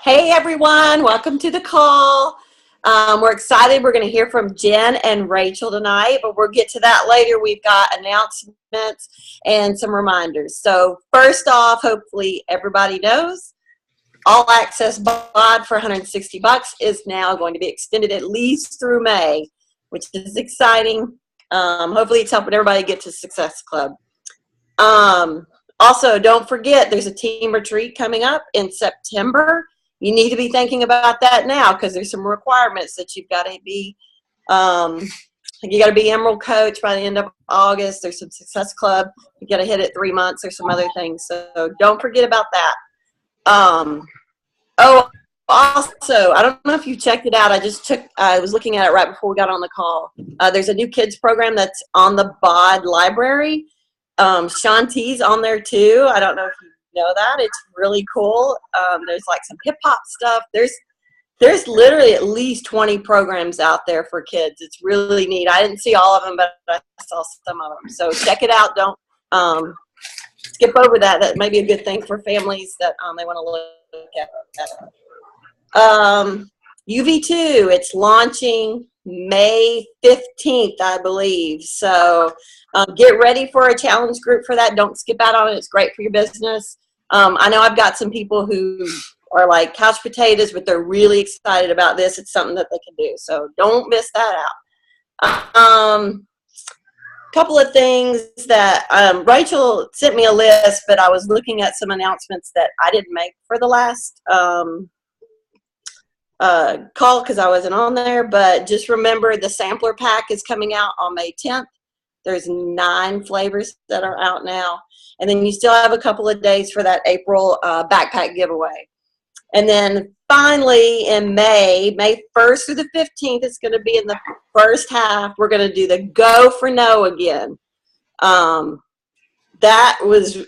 Hey everyone, welcome to the call. We're excited. We're going to hear from Jen and Rachel tonight, but we'll get to that later. We've got announcements and some reminders. So first off, hopefully everybody knows All Access BOD for $160 is now going to be extended at least through May, which is exciting. Hopefully it's helping everybody get to Success Club. Also, don't forget there's a team retreat coming up in September. You need to be thinking about that now because there's some requirements that you've got to be. You got to be Emerald Coach by the end of August. There's some Success Club. You got to hit it 3 months. There's some other things, so don't forget about that. Also, I don't know if you checked it out. I was looking at it right before we got on the call. There's a new kids program that's on the BOD library. Shanti's on there too. I don't know if you know that. It's really cool. There's like some hip hop stuff. There's literally at least 20 programs out there for kids. It's really neat. I didn't see all of them, but I saw some of them. So check it out. Don't skip over that. That may be a good thing for families that they want to look at. UV2, it's launching May 15th, I believe. So get ready for a challenge group for that. Don't skip out on it. It's great for your business. I know I've got some people who are like couch potatoes, but they're really excited about this. It's something that they can do. So don't miss that out. Couple of things that Rachel sent me a list, but I was looking at some announcements that I didn't make for the last call because I wasn't on there. But just remember the sampler pack is coming out on May 10th. There's 9 flavors that are out now. And then you still have a couple of days for that April backpack giveaway. And then finally in May 1st through the 15th, it's going to be in the first half. We're going to do the Go for No again. That was,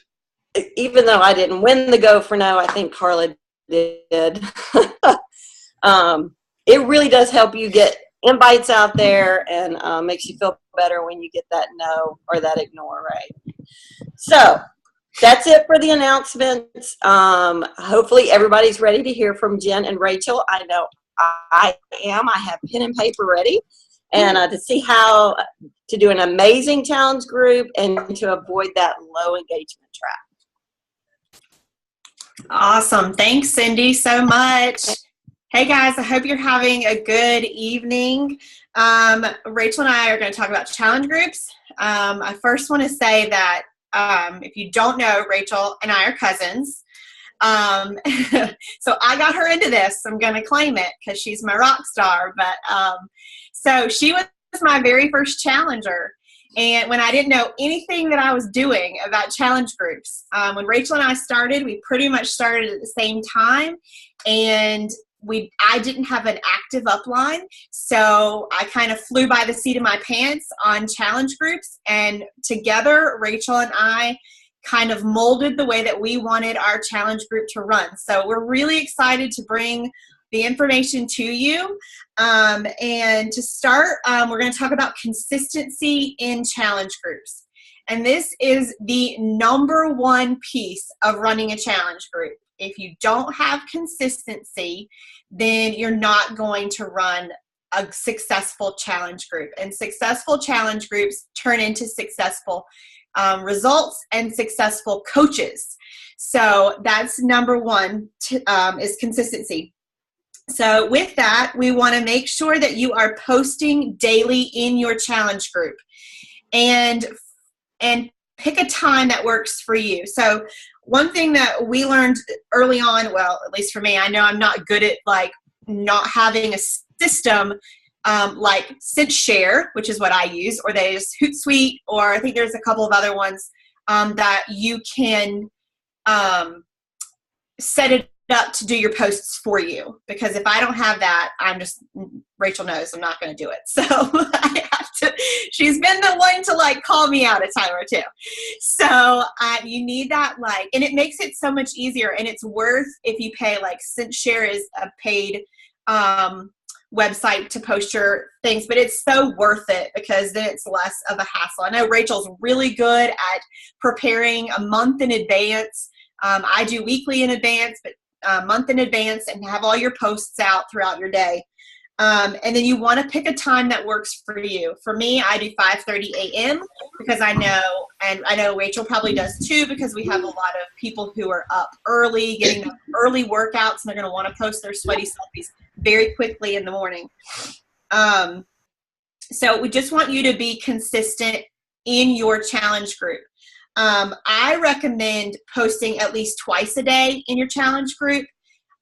even though I didn't win the Go for No, I think Carla did. It really does help you get invites out there and makes you feel better when you get that no or that ignore, right? So that's it for the announcements. Hopefully everybody's ready to hear from Jen and Rachel. I know I am. I have pen and paper ready and to see how to do an amazing challenge group and to avoid that low engagement trap. Awesome. Thanks, Cindy, so much. Hey guys, I hope you're having a good evening. Rachel and I are going to talk about challenge groups. I first want to say that if you don't know, Rachel and I are cousins. So I got her into this. I'm going to claim it because she's my rock star. But so she was my very first challenger. And when I didn't know anything that I was doing about challenge groups, when Rachel and I started, we pretty much started at the same time. And I didn't have an active upline, so I kind of flew by the seat of my pants on challenge groups, and together Rachel and I kind of molded the way that we wanted our challenge group to run. So we're really excited to bring the information to you. And to start, we're going to talk about consistency in challenge groups. And this is the #1 piece of running a challenge group. If you don't have consistency, then you're not going to run a successful challenge group. And successful challenge groups turn into successful results and successful coaches. So that's #1 is consistency. So with that, we want to make sure that you are posting daily in your challenge group and pick a time that works for you. So one thing that we learned early on, well, at least for me, I know I'm not good at like not having a system like SenseShare, which is what I use, or there's Hootsuite, or I think there's a couple of other ones that you can set it up to do your posts for you. Because if I don't have that, Rachel knows I'm not going to do it. So I have to, she's been the one to like call me out a time or two. So you need that, like, and it makes it so much easier, and it's worth, if you pay, like SenseShare is a paid website to post your things, but it's so worth it because then it's less of a hassle. I know Rachel's really good at preparing a month in advance. I do weekly in advance, but a month in advance and have all your posts out throughout your day. And then you want to pick a time that works for you. For me, I do 5:30 a.m. because I know, and I know Rachel probably does too, because we have a lot of people who are up early, getting up early workouts, and they're going to want to post their sweaty selfies very quickly in the morning. So we just want you to be consistent in your challenge group. I recommend posting at least twice a day in your challenge group.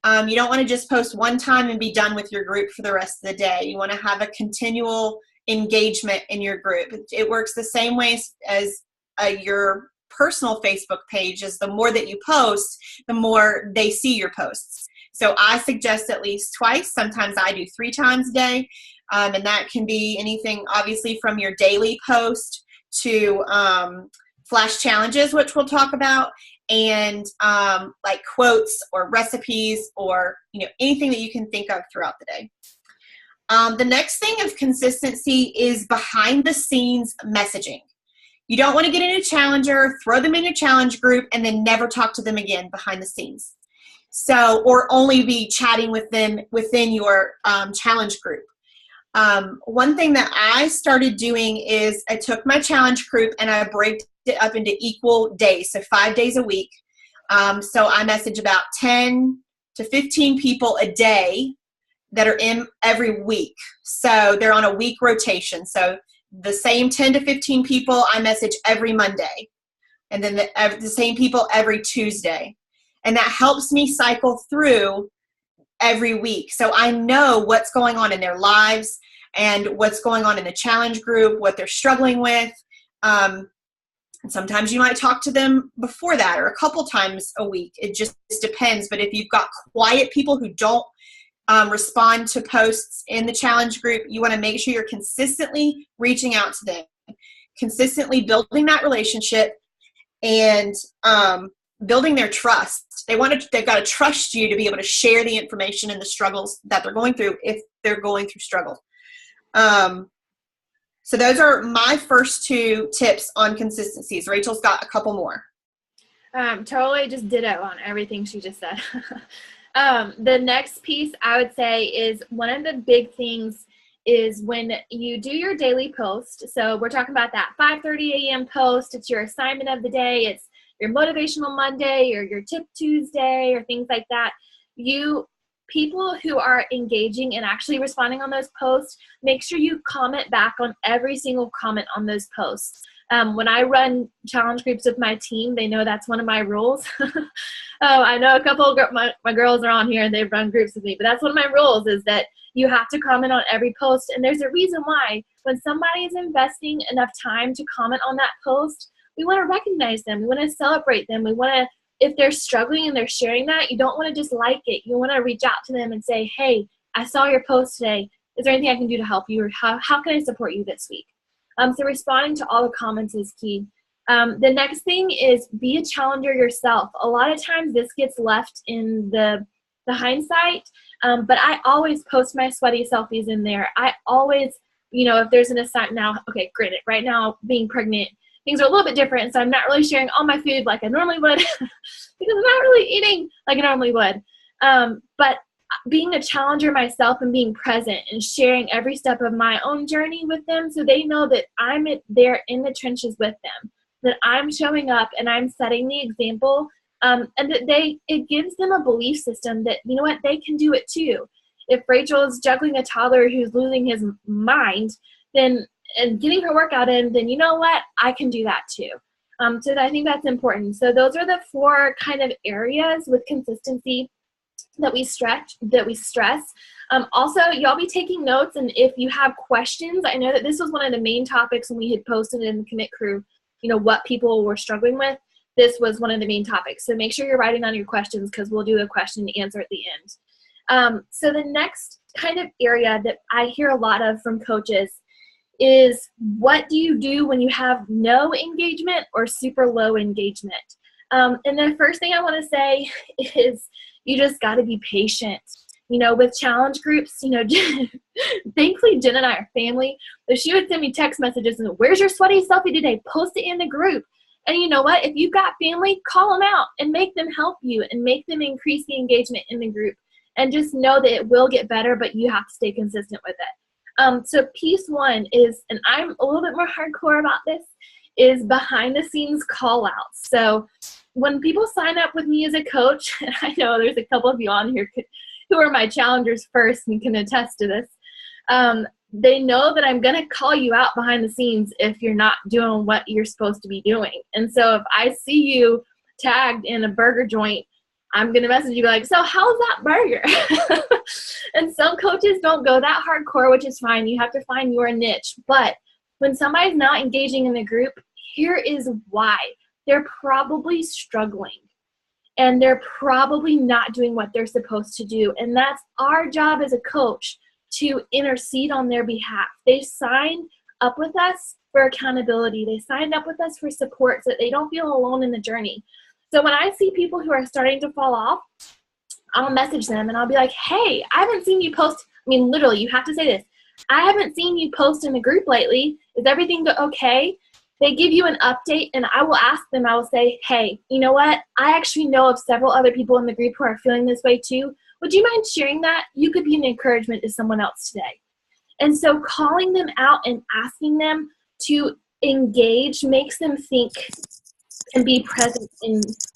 You don't want to just post one time and be done with your group for the rest of the day. You want to have a continual engagement in your group. It works the same way as your personal Facebook page. Is the more that you post, the more they see your posts. So I suggest at least twice. Sometimes I do 3 times a day. And that can be anything, obviously, from your daily post to flash challenges, which we'll talk about, and like quotes or recipes or anything that you can think of throughout the day. The next thing of consistency is behind the scenes messaging. You don't want to get a new challenger, throw them in your challenge group, and then never talk to them again behind the scenes. So, or only be chatting with them within your challenge group. One thing that I started doing is I took my challenge group and I break it up into equal days, so 5 days a week. So I message about 10 to 15 people a day that are in every week. So they're on a week rotation. So the same 10 to 15 people I message every Monday, and then the same people every Tuesday. And that helps me cycle through every week. So I know what's going on in their lives and what's going on in the challenge group, what they're struggling with. And sometimes you might talk to them before that or a couple times a week. It just depends. But if you've got quiet people who don't respond to posts in the challenge group, you want to make sure you're consistently reaching out to them, consistently building that relationship, and building their trust. They've got to trust you to be able to share the information and the struggles that they're going through if they're going through struggles. So those are my first 2 tips on consistencies. Rachel's got a couple more. Totally just ditto on everything she just said. The next piece I would say is one of the big things is when you do your daily post. So we're talking about that 5:30 a.m. post. It's your assignment of the day. It's your motivational Monday or your tip Tuesday or things like that. People who are engaging and actually responding on those posts, make sure you comment back on every single comment on those posts. When I run challenge groups with my team, they know that's one of my rules. I know a couple of my girls are on here and they've run groups with me, but that's one of my rules is that you have to comment on every post. And there's a reason why. When somebody is investing enough time to comment on that post, we want to recognize them. We want to celebrate them. We want to, if they're struggling and they're sharing that, you don't want to just like it. You want to reach out to them and say, hey, I saw your post today. Is there anything I can do to help you? Or how can I support you this week? So responding to all the comments is key. The next thing is be a challenger yourself. A lot of times this gets left in the hindsight, but I always post my sweaty selfies in there. I always, if there's an assignment now, okay, granted, right now being pregnant, things are a little bit different, so I'm not really sharing all my food like I normally would because I'm not really eating like I normally would. But being a challenger myself and being present and sharing every step of my own journey with them so they know that I'm there in the trenches with them, that I'm showing up and I'm setting the example, and that it gives them a belief system that, you know what, they can do it too. If Rachel is juggling a toddler who's losing his mind, then and getting her workout in, then you know what? I can do that too. So I think that's important. So those are the 4 kind of areas with consistency that we stress. Also, y'all be taking notes, and if you have questions, I know that this was one of the main topics when we had posted in the Commit Crew, what people were struggling with. This was one of the main topics. So make sure you're writing down your questions because we'll do a question and answer at the end. So the next kind of area that I hear a lot of from coaches is what do you do when you have no engagement or super low engagement? And the first thing I want to say is you just got to be patient. With challenge groups, thankfully Jen and I are family, but she would send me text messages and where's your sweaty selfie today? Post it in the group. And you know what? If you've got family, call them out and make them help you and make them increase the engagement in the group. And just know that it will get better, but you have to stay consistent with it. So piece one is, and I'm a little bit more hardcore about this, is behind the scenes call outs. So when people sign up with me as a coach, and I know there's a couple of you on here who are my challengers first and can attest to this, they know that I'm going to call you out behind the scenes if you're not doing what you're supposed to be doing. And so if I see you tagged in a burger joint, I'm going to message you like, so how's that burger? And some coaches don't go that hardcore, which is fine. You have to find your niche. But when somebody's not engaging in the group, here is why. They're probably struggling. And they're probably not doing what they're supposed to do. And that's our job as a coach, to intercede on their behalf. They signed up with us for accountability. They signed up with us for support so that they don't feel alone in the journey. So when I see people who are starting to fall off, I'll message them and I'll be like, hey, I haven't seen you post. I mean, literally, you have to say this. I haven't seen you post in the group lately. Is everything okay? They give you an update, and I will ask them, I will say, hey, you know what? I actually know of several other people in the group who are feeling this way too. Would you mind sharing that? You could be an encouragement to someone else today. And so calling them out and asking them to engage makes them think and be present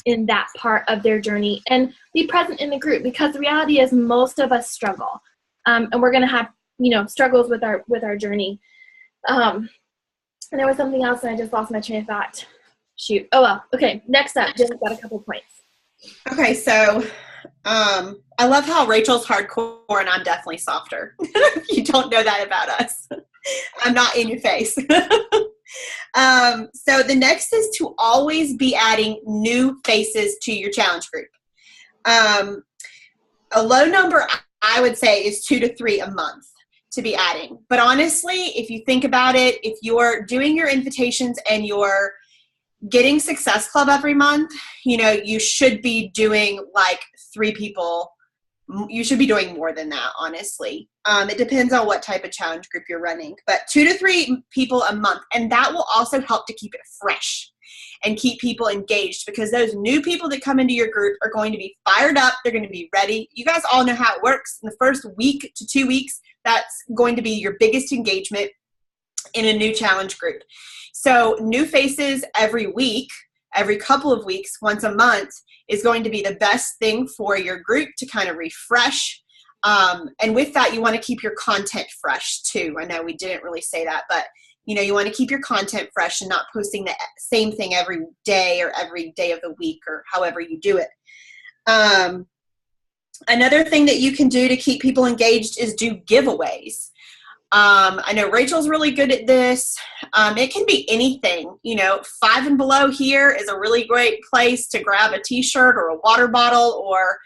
in that part of their journey and be present in the group, because the reality is most of us struggle. And we're going to have, struggles with our journey. And there was something else and I just lost my train of thought. Shoot. Oh, well. Okay. Next up, Jen's got a couple points. Okay. So, I love how Rachel's hardcore and I'm definitely softer. You don't know that about us. I'm not in your face. So the next is to always be adding new faces to your challenge group. A low number, I would say, is 2 to 3 a month to be adding. But honestly, if you think about it, if you're doing your invitations and you're getting Success Club every month, you should be doing like 3 people. You should be doing more than that, honestly. It depends on what type of challenge group you're running, but 2 to 3 people a month. And that will also help to keep it fresh and keep people engaged, because those new people that come into your group are going to be fired up. They're going to be ready. You guys all know how it works. In the first week to 2 weeks, that's going to be your biggest engagement in a new challenge group. So new faces every week, every couple of weeks, once a month, is going to be the best thing for your group to kind of refresh. And with that, you want to keep your content fresh too. I know we didn't really say that, but you want to keep your content fresh and not posting the same thing every day or every day of the week or however you do it. Another thing that you can do to keep people engaged is do giveaways. I know Rachel's really good at this. It can be anything, 5 and below here is a really great place to grab a t-shirt or a water bottle or,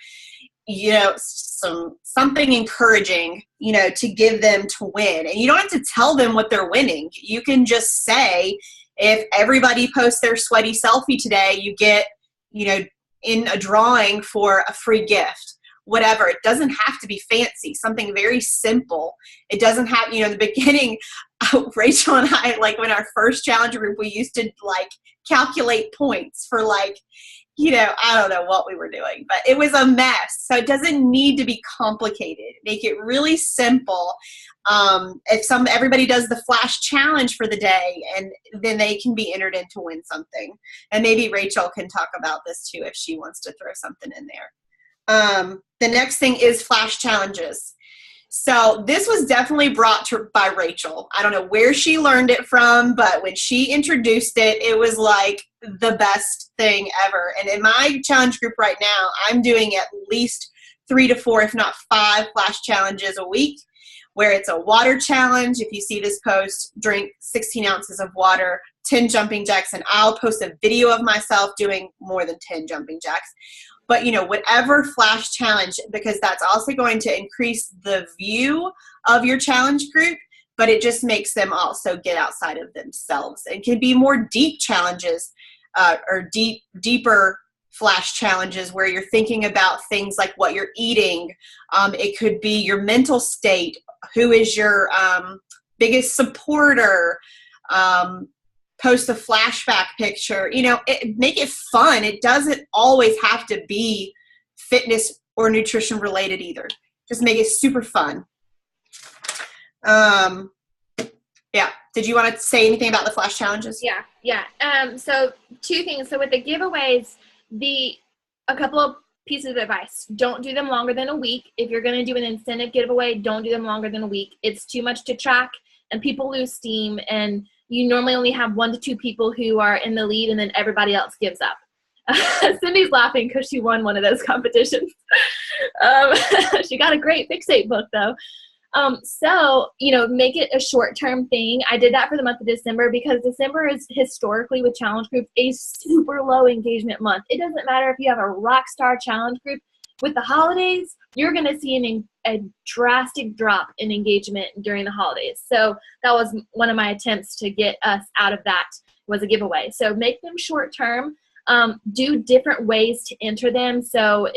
something encouraging, to give them to win. And you don't have to tell them what they're winning. You can just say, if everybody posts their sweaty selfie today, you get, in a drawing for a free gift. Whatever. It doesn't have to be fancy, something very simple. It doesn't have, in the beginning, Rachel and I, like when our first challenge group, we used to calculate points for I don't know what we were doing, but it was a mess. So it doesn't need to be complicated. Make it really simple. If everybody does the flash challenge for the day, and then they can be entered in to win something. And maybe Rachel can talk about this too, if she wants to throw something in there. The next thing is flash challenges. So this was definitely brought to by Rachel. I don't know where she learned it from, but when she introduced it, it was like the best thing ever. And in my challenge group right now, I'm doing at least 3 to 4, if not 5 flash challenges a week, where it's a water challenge. If you see this post, drink 16 ounces of water, 10 jumping jacks, and I'll post a video of myself doing more than 10 jumping jacks. But, whatever flash challenge, because that's also going to increase the view of your challenge group, but it just makes them also get outside of themselves. And can be more deep challenges or deeper flash challenges where you're thinking about things like what you're eating. It could be your mental state. Who is your biggest supporter? post a flashback picture. Make it fun. It doesn't always have to be fitness or nutrition related either. Just make it super fun. Yeah. Did you want to say anything about the flash challenges? Yeah. So 2 things. So with the giveaways, a couple of pieces of advice. Don't do them longer than a week. If you're going to do an incentive giveaway, don't do them longer than a week. It's too much to track and people lose steam, and you normally only have 1 to 2 people who are in the lead and then everybody else gives up. Cindy's laughing because she won one of those competitions. She got a great Fixate book though. So, make it a short-term thing. I did that for the month of December because December is historically with challenge groups a super low engagement month. It doesn't matter if you have a rock star challenge group. With the holidays, you're going to see a drastic drop in engagement during the holidays. So that was one of my attempts to get us out of that, was a giveaway. So make them short-term. Do different ways to enter them. So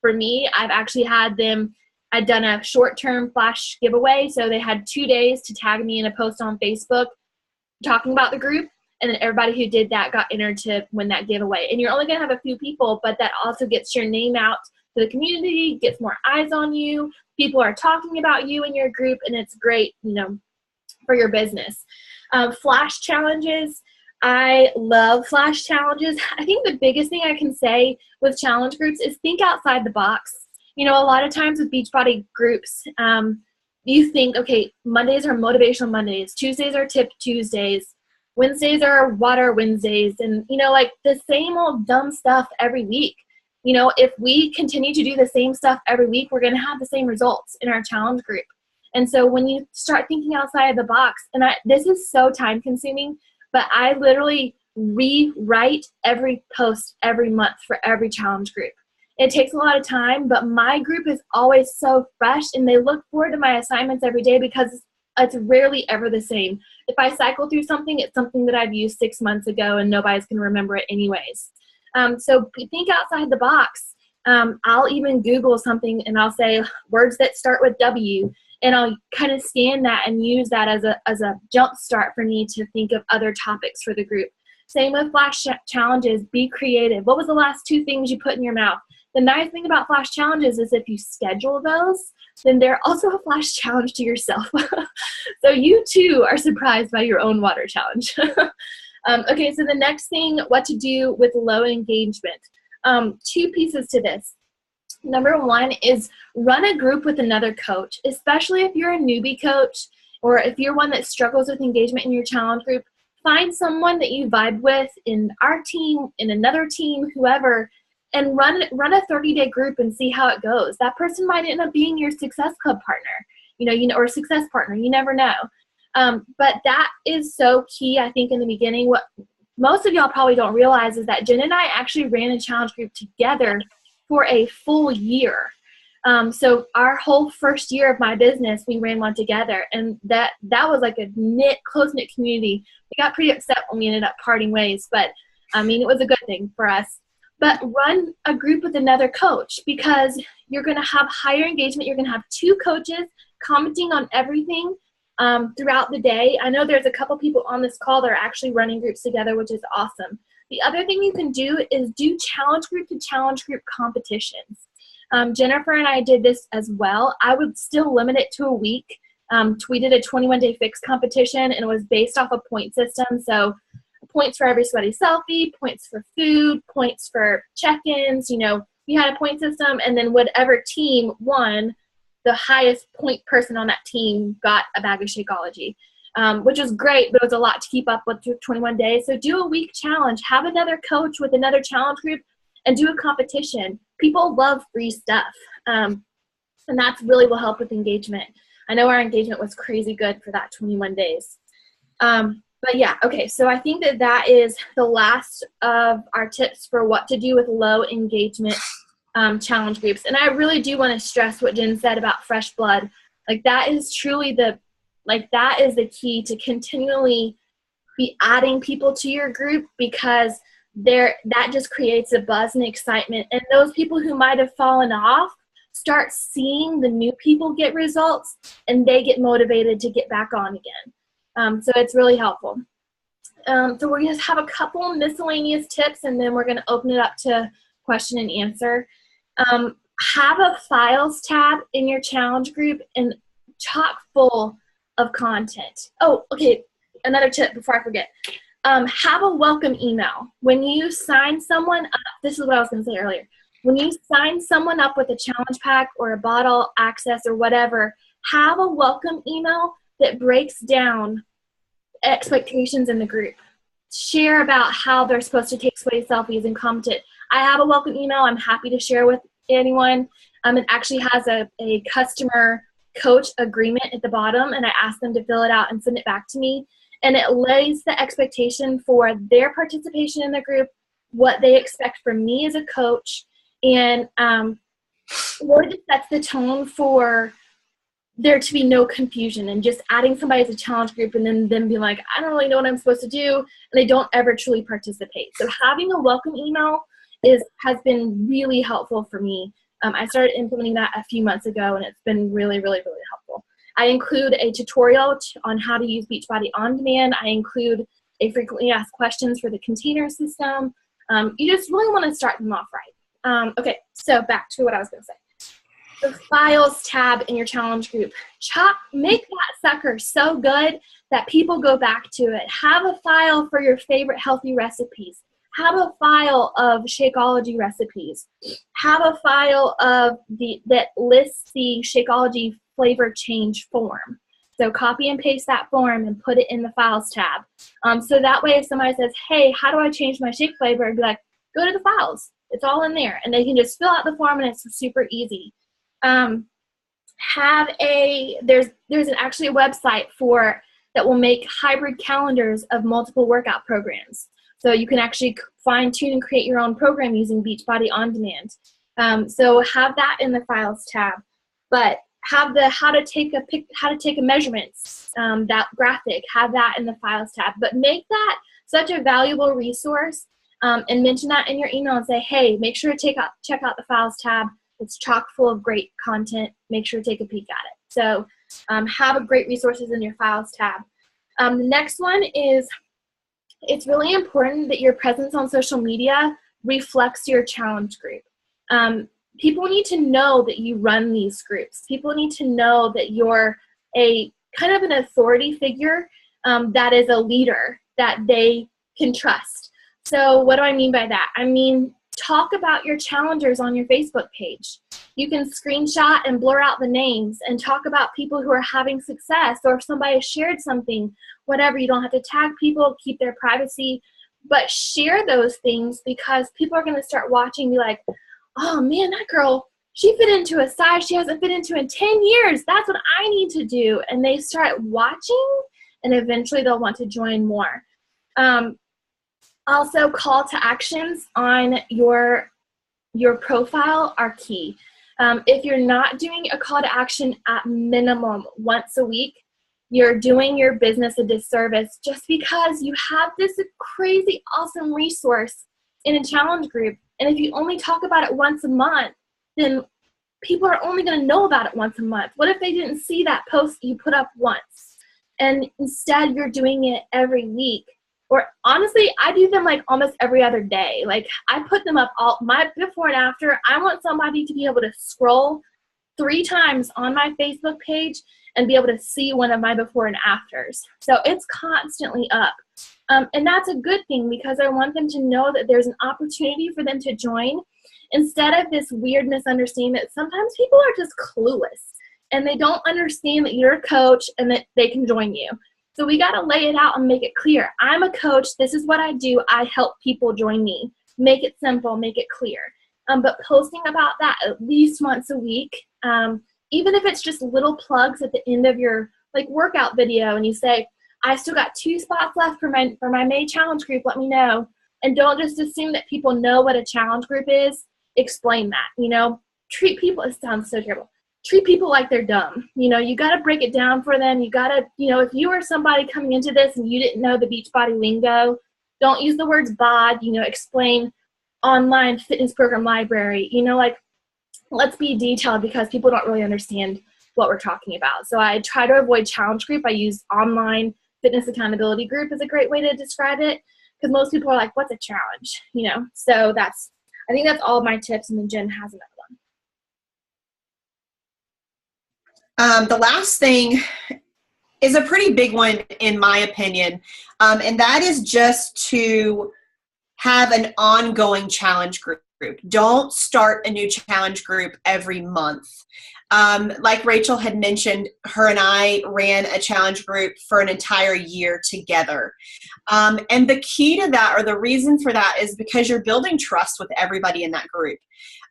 for me, I've actually I'd done a short-term flash giveaway. So they had 2 days to tag me in a post on Facebook talking about the group. And then everybody who did that got entered to win that giveaway. And you're only going to have a few people, but that also gets your name out to the community, gets more eyes on you. People are talking about you in your group, and it's great, for your business. Flash challenges. I love flash challenges. I think the biggest thing I can say with challenge groups is think outside the box. A lot of times with Beachbody groups, you think, okay, Mondays are motivational Mondays, Tuesdays are tip Tuesdays, Wednesdays are water Wednesdays, and, the same old dumb stuff every week. If we continue to do the same stuff every week, we're going to have the same results in our challenge group. And so when you start thinking outside of the box, and this is so time consuming, but I literally rewrite every post every month for every challenge group. It takes a lot of time, but my group is always so fresh, and they look forward to my assignments every day because it's rarely ever the same. If I cycle through something, it's something that I've used 6 months ago, and nobody's going to remember it anyways. So think outside the box. I'll even Google something, and I'll say words that start with W, and I'll kind of scan that and use that as a jump start for me to think of other topics for the group. Same with flash challenges. Be creative. What was the last 2 things you put in your mouth? The nice thing about flash challenges is if you schedule those, then they're also a flash challenge to yourself. So you too are surprised by your own water challenge. Okay, so the next thing, what to do with low engagement. 2 pieces to this. Number 1 is run a group with another coach, especially if you're a newbie coach or if you're one that struggles with engagement in your challenge group. Find someone that you vibe with in our team, in another team, whoever, and run a 30-day group and see how it goes. That person might end up being your Success Club partner, or Success partner. You never know. But that is so key, I think, in the beginning. What most of y'all probably don't realize is that Jen and I actually ran a challenge group together for a full year. So our whole first year of my business, we ran one together, and that was like a close-knit community. We got pretty upset when we ended up parting ways, but it was a good thing for us. But run a group with another coach, because you're going to have higher engagement. You're going to have 2 coaches commenting on everything throughout the day. I know there's a couple people on this call that are actually running groups together, which is awesome. The other thing you can do is do challenge group to challenge group competitions. Jennifer and I did this as well. I would still limit it to a week. We did a 21-day fix competition, and it was based off a point system. So points for every sweaty selfie, points for food, points for check-ins. You had a point system, and then whatever team won, the highest point person on that team got a bag of Shakeology, which was great, but it was a lot to keep up with 21 days. So do a week challenge. Have another coach with another challenge group and do a competition. People love free stuff, and that's really will help with engagement. I know our engagement was crazy good for that 21 days. But yeah, okay, so I think that is the last of our tips for what to do with low engagement challenge groups. And I really do want to stress what Jen said about fresh blood. That is truly that is the key to continually be adding people to your group, because that just creates a buzz and excitement. And those people who might have fallen off start seeing the new people get results, and they get motivated to get back on again. So it's really helpful. So we're going to have a couple miscellaneous tips, and then we're going to open it up to question and answer. Have a files tab in your challenge group and chock full of content. Oh, okay. Another tip before I forget. Have a welcome email. When you sign someone up, this is what I was going to say earlier. When you sign someone up with a challenge pack or a bottle access or whatever, have a welcome email that breaks down expectations in the group. Share about how they're supposed to take sweaty selfies and comment it. I have a welcome email I'm happy to share with anyone. It actually has a customer coach agreement at the bottom, and I ask them to fill it out and send it back to me. And it lays the expectation for their participation in the group, what they expect from me as a coach, and really just sets the tone for there to be no confusion, and just adding somebody as a challenge group and then them being like, I don't really know what I'm supposed to do, and they don't ever truly participate. So having a welcome email has been really helpful for me. I started implementing that a few months ago, and it's been really, really, really helpful. I include a tutorial on how to use Beachbody On Demand. I include a frequently asked questions for the container system. You just really want to start them off right. Okay, so back to what I was going to say. The files tab in your challenge group. Make that sucker so good that people go back to it. Have a file for your favorite healthy recipes. Have a file of Shakeology recipes. Have a file of that lists the Shakeology flavor change form. So copy and paste that form and put it in the files tab. So that way if somebody says, hey, how do I change my shake flavor? I'd be like, go to the files. It's all in there. And they can just fill out the form, and it's super easy. There's actually a website that will make hybrid calendars of multiple workout programs. So you can actually fine tune and create your own program using Beachbody On Demand. So have that in the files tab, but have the how to take a measurements, that graphic, have that in the files tab, but make that such a valuable resource, and mention that in your email and say, hey, make sure to check out the files tab. It's chock full of great content. Make sure to take a peek at it. So have great resources in your files tab. The next one is, it's really important that your presence on social media reflects your challenge group. People need to know that you run these groups. People need to know that you're a kind of an authority figure, that is a leader that they can trust. So what do I mean by that? I mean, talk about your challengers on your Facebook page. You can screenshot and blur out the names and talk about people who are having success, or if somebody shared something, whatever. You don't have to tag people, keep their privacy, but share those things, because people are going to start watching and be like, oh man, that girl, she fit into a size she hasn't fit into in 10 years. That's what I need to do. And they start watching, and eventually they'll want to join more. Also, call to actions on your profile are key. If you're not doing a call to action at minimum once a week, you're doing your business a disservice, just because you have this crazy awesome resource in a challenge group. And if you only talk about it once a month, then people are only going to know about it once a month. What if they didn't see that post you put up once? And instead you're doing it every week. Or honestly, I do them like almost every other day. Like I put them up all my before and after. I want somebody to be able to scroll 3 times on my Facebook page and be able to see one of my before and afters. So it's constantly up. And that's a good thing, because I want them to know that there's an opportunity for them to join, instead of this weird misunderstanding that sometimes people are just clueless and they don't understand that you're a coach and that they can join you. So we got to lay it out and make it clear. I'm a coach. This is what I do. I help people join me. Make it simple. Make it clear. But posting about that at least once a week, even if it's just little plugs at the end of your workout video, and you say, I still got 2 spots left for my May challenge group. Let me know. And don't just assume that people know what a challenge group is. Explain that. Treat people. It sounds so terrible. Treat people like they're dumb. You got to break it down for them. You got to, if you were somebody coming into this and you didn't know the Beachbody lingo, don't use the words bod. Explain online fitness program library. Let's be detailed, because people don't really understand what we're talking about. So I try to avoid challenge group. I use online fitness accountability group is a great way to describe it, because most people are like, what's a challenge? So I think that's all of my tips, and then Jen has another one. The last thing is a pretty big one in my opinion, and that is just to have an ongoing challenge group. Don't start a new challenge group every month. Like Rachel had mentioned, her and I ran a challenge group for an entire year together. And the key to that, or the reason for that, is because you're building trust with everybody in that group.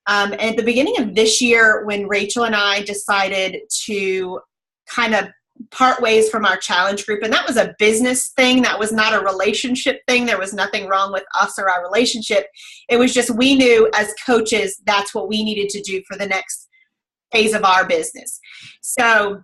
And at the beginning of this year, when Rachel and I decided to kind of part ways from our challenge group, and that was a business thing, that was not a relationship thing. There was nothing wrong with us or our relationship. It was just, we knew as coaches that's what we needed to do for the next phase of our business. So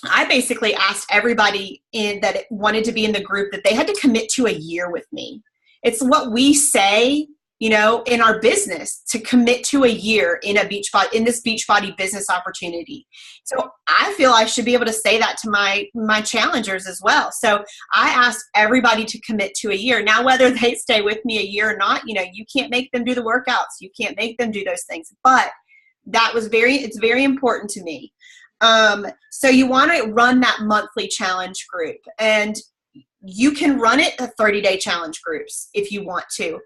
I basically asked everybody that wanted to be in the group that they had to commit to a year with me. It's what we say, in our business, to commit to a year in this Beachbody business opportunity. So I feel I should be able to say that to my challengers as well. So I asked everybody to commit to a year. Now, whether they stay with me a year or not, you can't make them do the workouts. You can't make them do those things. But it's very important to me. So you want to run that monthly challenge group, and you can run it 30-day challenge groups if you want to.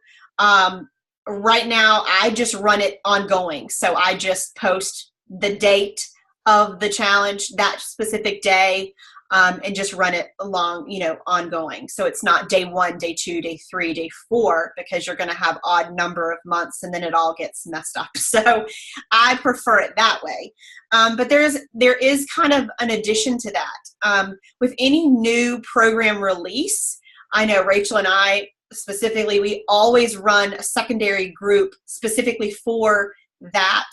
Right now, I just run it ongoing. So I just post the date of the challenge that specific day, and just run it along, ongoing. So it's not day 1, day 2, day 3, day 4, because you're going to have odd number of months and then it all gets messed up. So I prefer it that way. But there is kind of an addition to that. With any new program release, I know Rachel and I specifically, we always run a secondary group specifically for that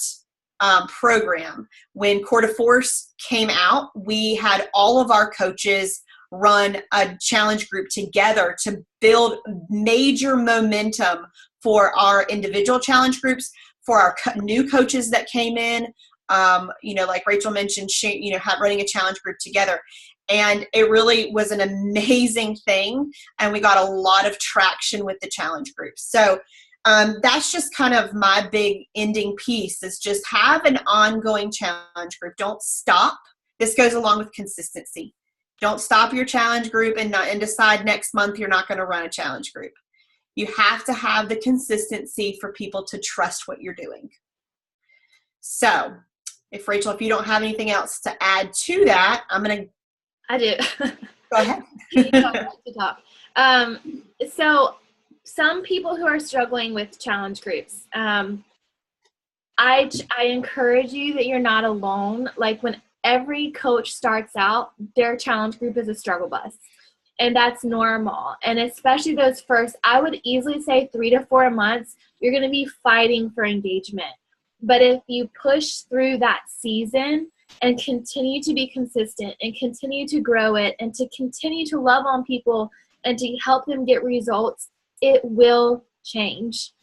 program. When Core de Force came out, we had all of our coaches run a challenge group together to build major momentum for our individual challenge groups, for our new coaches that came in. Like Rachel mentioned, running a challenge group together. And it really was an amazing thing. And we got a lot of traction with the challenge group. So that's just kind of my big ending piece, is just have an ongoing challenge group. Don't stop. This goes along with consistency. Don't stop your challenge group and decide next month you're not going to run a challenge group. You have to have the consistency for people to trust what you're doing. So Rachel, if you don't have anything else to add to that, I do. Go ahead. to talk. So some people who are struggling with challenge groups, I encourage you that you're not alone. Like, when every coach starts out, their challenge group is a struggle bus. And that's normal. And especially those first, I would easily say 3 to 4 months, you're going to be fighting for engagement. But if you push through that season and continue to be consistent and continue to grow it and to continue to love on people and to help them get results, it will change.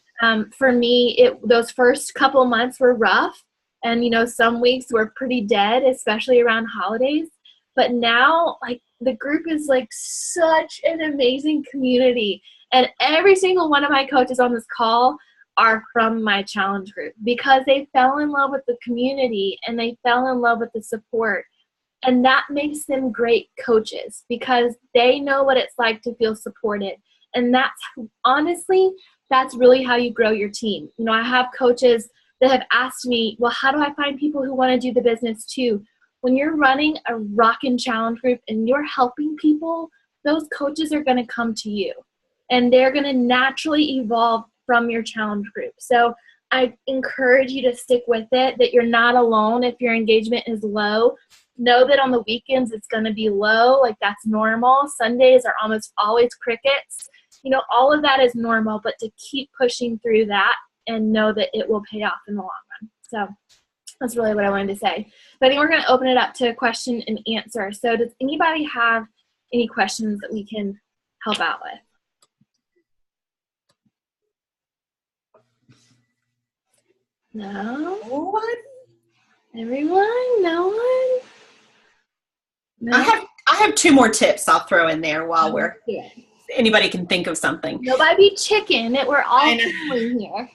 For me, those first couple months were rough, and some weeks were pretty dead, especially around holidays. But now, like, the group is like such an amazing community, and every single one of my coaches on this call are from my challenge group, because they fell in love with the community and they fell in love with the support. And that makes them great coaches, because they know what it's like to feel supported. And that's really how you grow your team. I have coaches that have asked me, well, how do I find people who want to do the business too? When you're running a rockin' challenge group and you're helping people, those coaches are going to come to you, and they're going to naturally evolve from your challenge group. So I encourage you to stick with it, that you're not alone if your engagement is low. Know that on the weekends it's going to be low. Like, that's normal. Sundays are almost always crickets. All of that is normal, but to keep pushing through that and know that it will pay off in the long run. So that's really what I wanted to say. But I think we're going to open it up to question and answer. So does anybody have any questions that we can help out with? No? What? Everyone? No one? No? I have two more tips I'll throw in there while Yeah. anybody can think of something. Nobody be chicken. We're all I know. family here.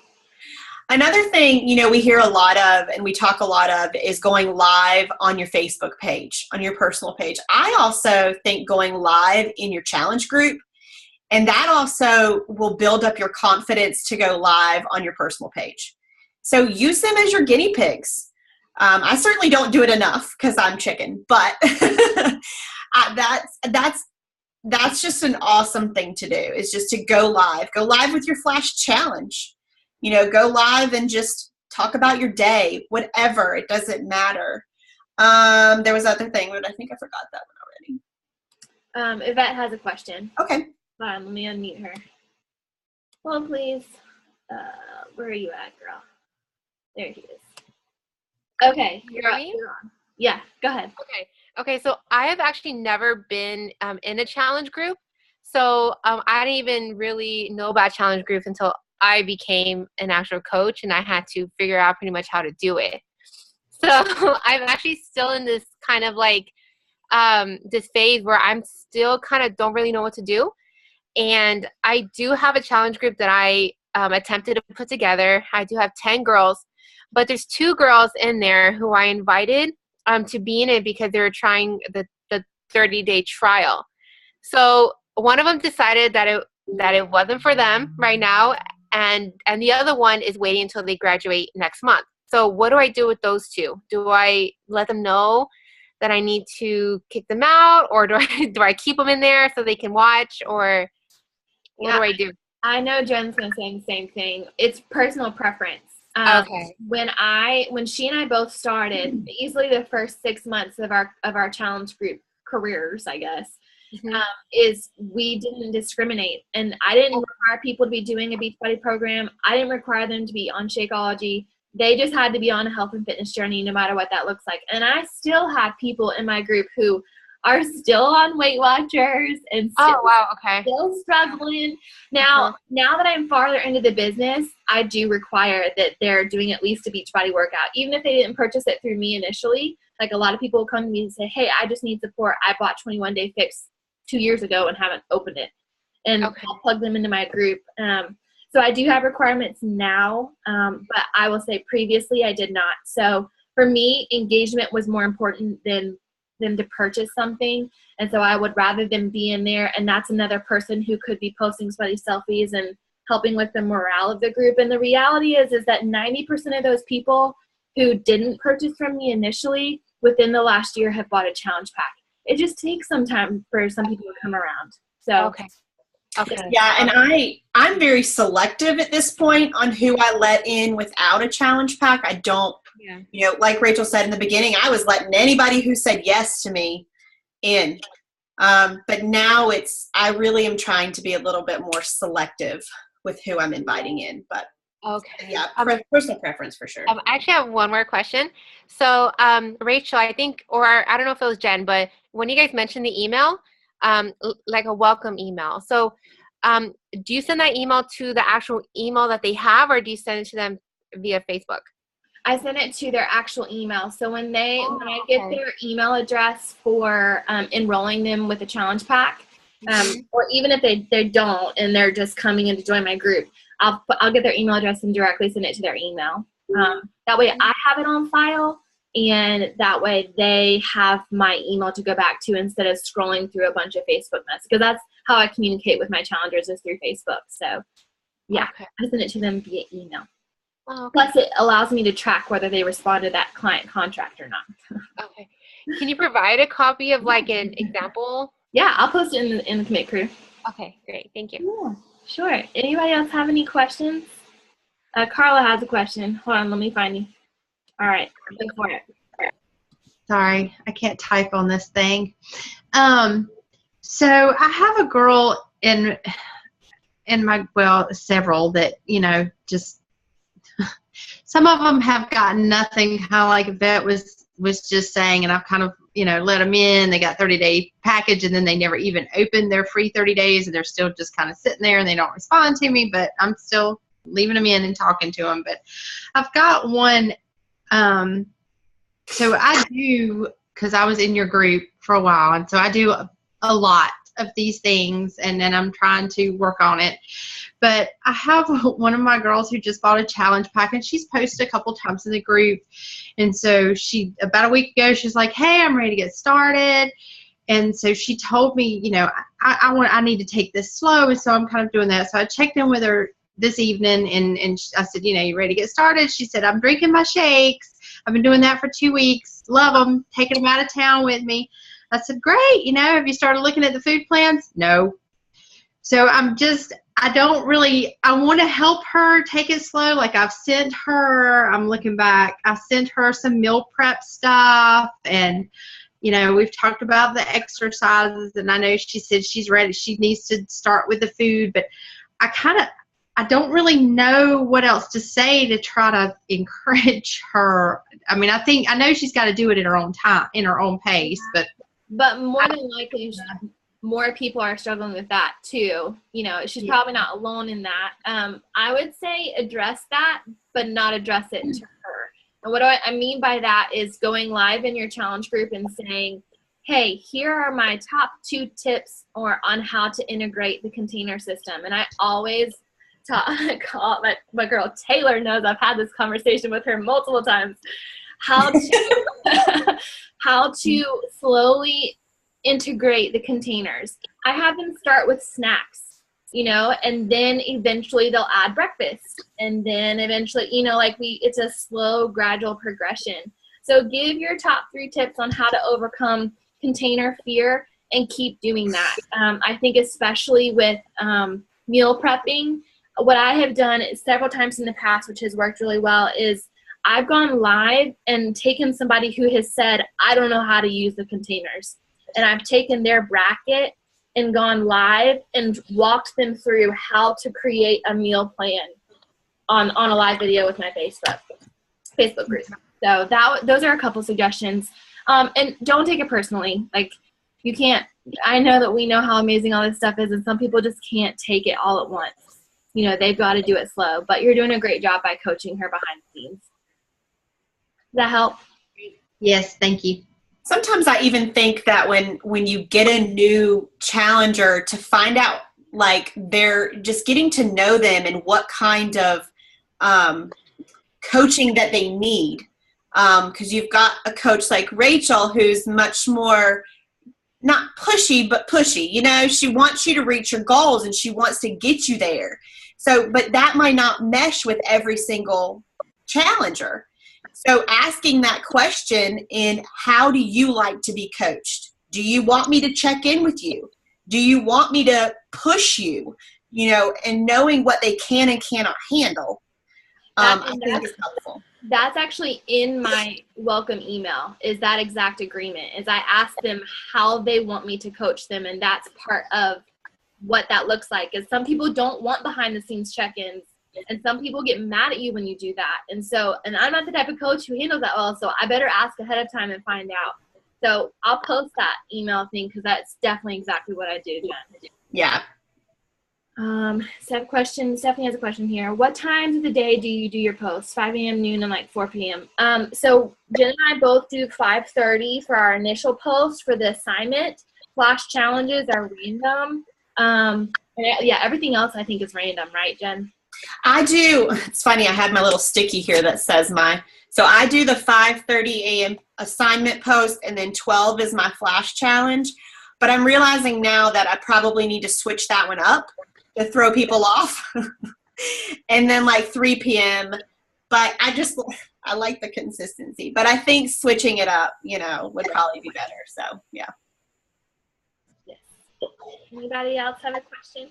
Another thing, we hear a lot of and we talk a lot of is going live on your Facebook page, on your personal page. I also think going live in your challenge group, and that also will build up your confidence to go live on your personal page. So use them as your guinea pigs. I certainly don't do it enough because I'm chicken, but that's just an awesome thing to do, is just to go live with your flash challenge. Go live and just talk about your day, whatever. It doesn't matter. There was other thing, but I think I forgot that one already. Yvette has a question. Okay. Hold on, let me unmute her. Hold on, please. Where are you at, girl? There he is. Okay, you're on. Yeah, go ahead. Okay, so I have actually never been in a challenge group. So I didn't even really know about challenge groups until I became an actual coach, and I had to figure out pretty much how to do it. So I'm actually still in this kind of like this phase where I'm still kind of don't really know what to do. And I do have a challenge group that I attempted to put together. I do have 10 girls, but there's 2 girls in there who I invited to be in it because they were trying the 30-day trial. So one of them decided that it wasn't for them right now, and the other one is waiting until they graduate next month. So what do I do with those 2? Do I let them know that I need to kick them out, or do I keep them in there so they can watch, or what do I do? I know Jen's going to say the same thing. It's personal preference. Okay. When she and I both started, easily the first 6 months of our challenge group careers, I guess, is we didn't discriminate, and I didn't require people to be doing a Beachbody program. I didn't require them to be on Shakeology. They just had to be on a health and fitness journey, no matter what that looks like. And I still have people in my group who are still on Weight Watchers and still struggling. Now that I'm farther into the business, I do require that they're doing at least a Beachbody workout, even if they didn't purchase it through me initially. Like, a lot of people will come to me and say, "Hey, I just need support. I bought 21 Day Fix 2 years ago and haven't opened it," and I'll plug them into my group. So I do have requirements now, but I will say previously I did not. So for me, engagement was more important than them to purchase something, and so I would rather them be in there, and that's another person who could be posting sweaty selfies and helping with the morale of the group. And the reality is that 90% of those people who didn't purchase from me initially within the last year have bought a challenge pack. It just takes some time for some people to come around. So Okay. Yeah, and I'm very selective at this point on who I let in without a challenge pack. I don't, like Rachel said in the beginning, I was letting anybody who said yes to me in. But now I really am trying to be a little bit more selective with who I'm inviting in. But yeah, personal preference for sure. I actually have one more question. So Rachel, I think, or I don't know if it was Jen, but when you guys mentioned the email, like a welcome email. So do you send that email to the actual email that they have, or do you send it to them via Facebook? I send it to their actual email. So when I get their email address for enrolling them with a challenge pack, or even if they don't and they're just coming in to join my group, I'll get their email address and directly send it to their email. That way I have it on file, and that way they have my email to go back to instead of scrolling through a bunch of Facebook messages, because that's how I communicate with my challengers, is through Facebook. So yeah, I send it to them via email. Oh, okay. Plus, it allows me to track whether they respond to that client contract or not. Okay. Can you provide a copy of like an example? Yeah, I'll post it in the Commit Crew. Okay, great. Thank you. Yeah, sure. Anybody else have any questions? Carla has a question. Hold on, let me find you. All right, go for it. Sorry, I can't type on this thing. So I have a girl in my, several that, just some of them have gotten nothing, kind of like Yvette was just saying, and I've kind of, let them in. They got 30-day package, and then they never even opened their free 30 days, and they're still just kind of sitting there, and they don't respond to me, but I'm still leaving them in and talking to them. But I've got one, so I do, because I was in your group for a while. And so I do a lot of these things, and then I'm trying to work on it. But I have one of my girls who just bought a challenge pack, and she's posted a couple times in the group. And so she, about a week ago, she's like, hey, I'm ready to get started. And so she told me, I need to take this slow. And so I'm kind of doing that. So I checked in with her this evening, and I said, you ready to get started? She said, I'm drinking my shakes. I've been doing that for 2 weeks. Love them. Taking them out of town with me. I said, great. Have you started looking at the food plans? No. So I want to help her take it slow. Like I'm looking back, I sent her some meal prep stuff, and, we've talked about the exercises, and I know she said she's ready. She needs to start with the food, but I don't really know what else to say to try to encourage her. I mean, I know she's got to do it in her own time, in her own pace, But more than likely, more people are struggling with that too. She's probably not alone in that. I would say address that, but not address it to her. And what I mean by that is going live in your challenge group and saying, hey, here are my top 2 tips on how to integrate the container system. And I always call my girl Taylor knows I've had this conversation with her multiple times. How to slowly integrate the containers. I have them start with snacks, and then eventually they'll add breakfast, and then eventually, it's a slow, gradual progression. So give your top 3 tips on how to overcome container fear and keep doing that. I think especially with meal prepping, what I have done several times in the past, which has worked really well, is I've gone live and taken somebody who has said, I don't know how to use the containers. And I've taken their bracket and gone live and walked them through how to create a meal plan on a live video with my Facebook group. So those are a couple suggestions. And don't take it personally. Like, you can't, I know that we know how amazing all this stuff is, and some people just can't take it all at once. They've got to do it slow, but you're doing a great job by coaching her behind the scenes. Does that help? Yes, thank you. Sometimes I even think that when you get a new challenger, to find out, like, they're just getting to know them and what kind of coaching that they need. Because you've got a coach like Rachel who's much more not pushy, but pushy. She wants you to reach your goals and she wants to get you there. So, but that might not mesh with every single challenger. So asking that question in, how do you like to be coached? Do you want me to check in with you? Do you want me to push you? And knowing what they can and cannot handle, I think is helpful. That's actually in my welcome email, is that exact agreement. Is I ask them how they want me to coach them, and that's part of what that looks like. Is some people don't want behind the scenes check-ins, and some people get mad at you when you do that. And I'm not the type of coach who handles that well, so I better ask ahead of time and find out. So I'll post that email thing, because that's definitely exactly what I do, Jen. Yeah. Stephanie has a question here. What times of the day do you do your posts? 5 a.m., noon, and 4 p.m. So Jen and I both do 5:30 for our initial post for the assignment. Flash challenges are random. Everything else I think is random, right, Jen? I do. It's funny. I had my little sticky here that says so I do the 5:30 a.m. assignment post, and then 12 is my flash challenge. But I'm realizing now that I probably need to switch that one up to throw people off. And then 3 p.m. But I like the consistency. But I think switching it up, would probably be better. So, yeah. Yes. Anybody else have a question?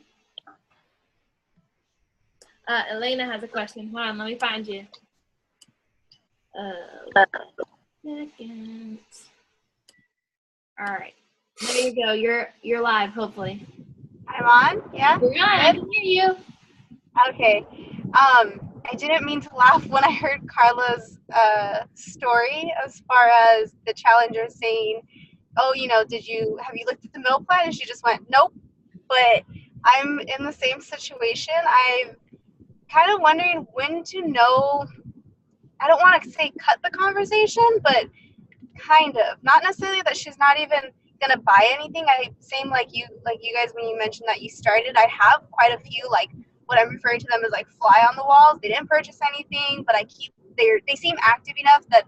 Elena has a question. Hold on, let me find you. Second. All right. There you go. You're live, hopefully. I'm on? Yeah? You're on. I can hear you. Okay. I didn't mean to laugh when I heard Carla's story as far as the challenger saying, oh, have you looked at the meal plan? And she just went, nope. But I'm in the same situation. I'm kind of wondering when to know. I don't want to say cut the conversation, but kind of. Not necessarily that she's not even gonna buy anything. Same like you guys when you mentioned that you started. I have quite a few, like what I'm referring to them as like fly on the walls. They didn't purchase anything, but they seem active enough that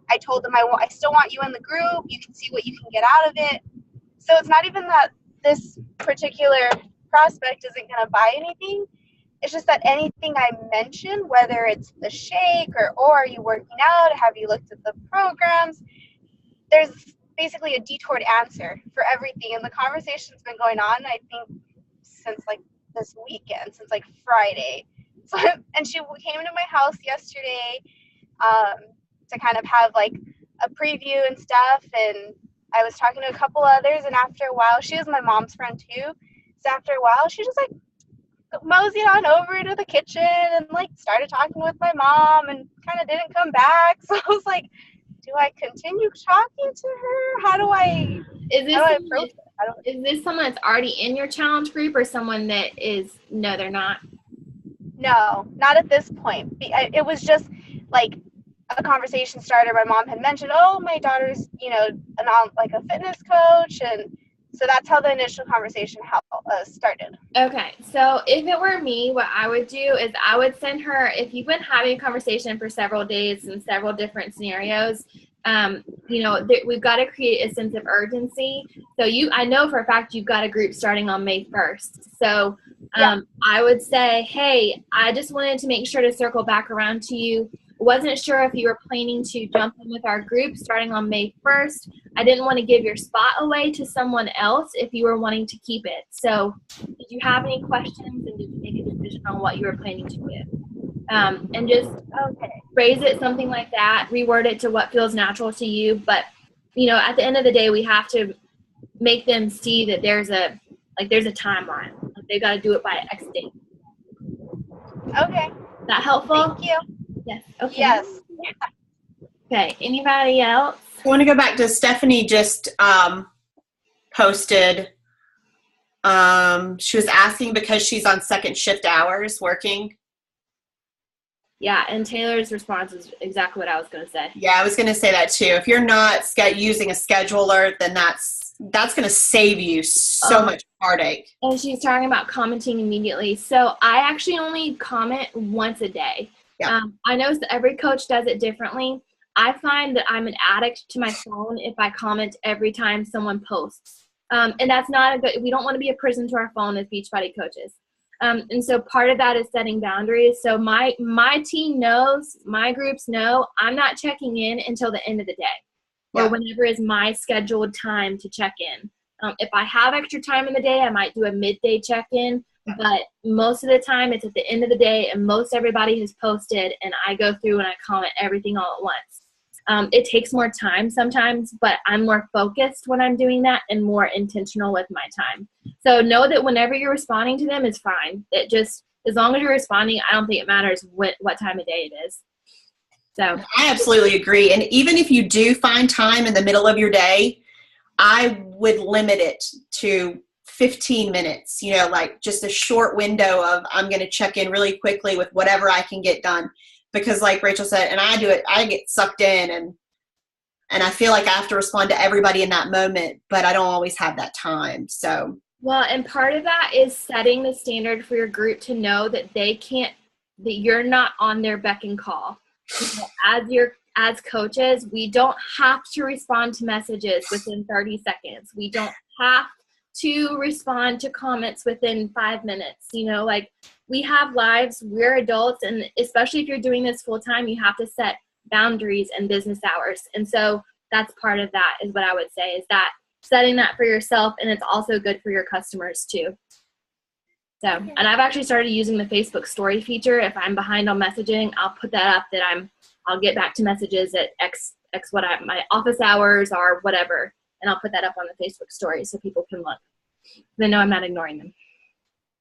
I told them I still want you in the group. You can see what you can get out of it. So it's not even that this particular prospect isn't gonna buy anything. It's just that anything I mention, whether it's the shake or are you working out, have you looked at the programs, there's basically a detoured answer for everything. And the conversation's been going on, I think, since like this weekend, since like Friday. So, and she came into my house yesterday to kind of have like a preview and stuff. And I was talking to a couple others, and after a while, she was my mom's friend too. So after a while, she just like moseyed on over to the kitchen and like started talking with my mom and kind of didn't come back. So I was like, do I continue talking to her? How do I approach it? Is this someone that's already in your challenge group or someone that is, no, they're not? No, not at this point. It was just like a conversation starter. My mom had mentioned, oh, my daughter's, like a fitness coach. And so that's how the initial conversation started. Okay, so if it were me, what I would do is I would send her, if you've been having a conversation for several days in several different scenarios, we've got to create a sense of urgency. So I know for a fact you've got a group starting on May 1st. So I would say, hey, I just wanted to make sure to circle back around to you. Wasn't sure if you were planning to jump in with our group starting on May 1st. I didn't want to give your spot away to someone else if you were wanting to keep it. So did you have any questions, and did you make a decision on what you were planning to do? And just phrase it something like that, reword it to what feels natural to you. But, at the end of the day, we have to make them see that there's a timeline. Like they got to do it by X date. Okay. Is that helpful? Thank you. Yes. Okay. Yes. Okay. Anybody else? I want to go back to Stephanie just posted. She was asking because she's on second shift hours working. Yeah, and Taylor's response is exactly what I was going to say. Yeah, I was going to say that too. If you're not using a scheduler, then that's going to save you so much heartache. And she's talking about commenting immediately. So I actually only comment once a day. Yeah. I know every coach does it differently. I find that I'm an addict to my phone if I comment every time someone posts. And that's not we don't want to be a prison to our phone as Beachbody coaches. And so part of that is setting boundaries. So my team knows, my groups know, I'm not checking in until the end of the day or whenever is my scheduled time to check in. If I have extra time in the day, I might do a midday check-in. But most of the time it's at the end of the day, and most everybody has posted, and I go through and I comment everything all at once. It takes more time sometimes, but I'm more focused when I'm doing that and more intentional with my time. So know that whenever you're responding to them is fine. It just, as long as you're responding, I don't think it matters what time of day it is. So I absolutely agree. And even if you do find time in the middle of your day, I would limit it to 15 minutes, like just a short window of I'm going to check in really quickly with whatever I can get done. Because like Rachel said, and I do it, I get sucked in and I feel like I have to respond to everybody in that moment, but I don't always have that time. So, well, and part of that is setting the standard for your group to know that that you're not on their beck and call. As coaches, we don't have to respond to messages within 30 seconds. We don't have to respond to comments within 5 minutes. We have lives, we're adults, and especially if you're doing this full time, you have to set boundaries and business hours. And so that's part of that is what I would say, is that setting that for yourself, and it's also good for your customers too. So, and I've actually started using the Facebook story feature. If I'm behind on messaging, I'll put that up that I'll get back to messages at my office hours or whatever. And I'll put that up on the Facebook story so people can look. They know I'm not ignoring them.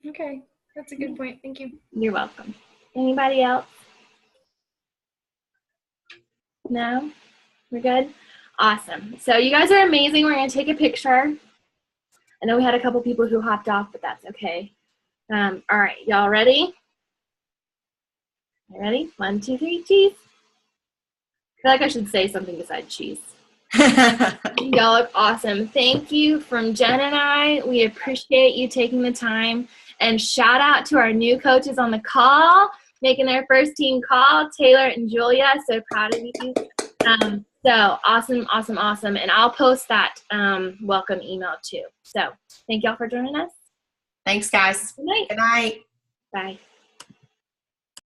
Okay. That's a good point. Thank you. You're welcome. Anybody else? No? We're good? Awesome. So you guys are amazing. We're going to take a picture. I know we had a couple people who hopped off, but that's okay. All right. Y'all ready? You ready? 1, 2, 3, cheese. I feel like I should say something besides cheese. Y'all look awesome. Thank you from Jen and I. We appreciate you taking the time. And shout out to our new coaches on the call, making their first team call, Taylor and Julia. So proud of you. So awesome, awesome, awesome. And I'll post that welcome email too. So thank y'all for joining us. Thanks, guys. Good night. Good night. Bye.